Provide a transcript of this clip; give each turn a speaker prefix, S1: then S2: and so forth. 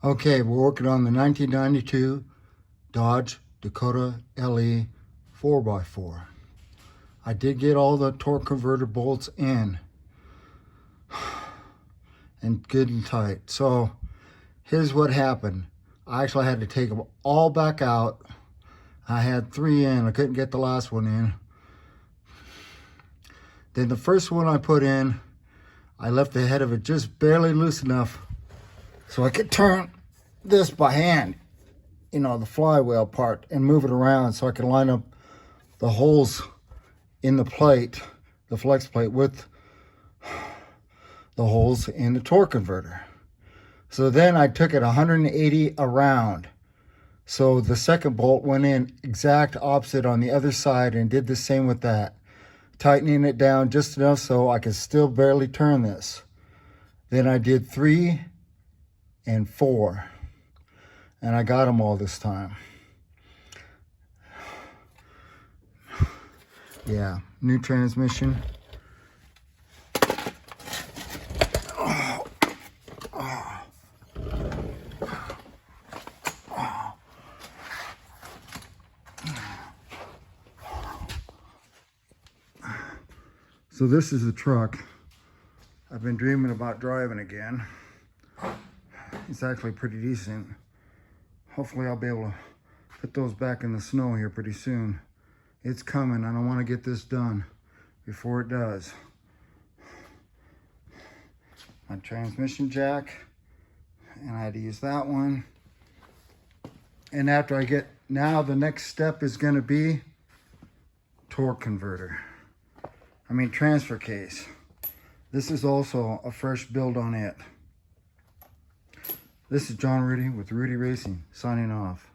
S1: Okay, we're working on the 1992 Dodge Dakota LE 4x4. I did get all the torque converter bolts in and good and tight. So here's what happened. I actually had to take them all back out. I had 3 in. I couldn't get the last one in. Then the first one I put in, I left the head of it just barely loose enough so I could turn this by hand, you know, the flywheel part, and move it around so I can line up the holes in the plate, the flex plate, with the holes in the torque converter. So then I took it 180 around. So the second bolt went in exact opposite on the other side and did the same with that, tightening it down just enough so I could still barely turn this. Then I did 3 and 4. And I got them all this time. Yeah, new transmission. Oh, oh, oh. So this is the truck I've been dreaming about driving again. It's actually pretty decent. Hopefully I'll be able to put those back in the snow here pretty soon. It's coming, and I want to get this done before it does. My transmission jack, and I had to use that one. And after I get, now the next step is going to be torque converter. I mean transfer case. This is also a fresh build on it. This is John Rudy with Rudy Racing, signing off.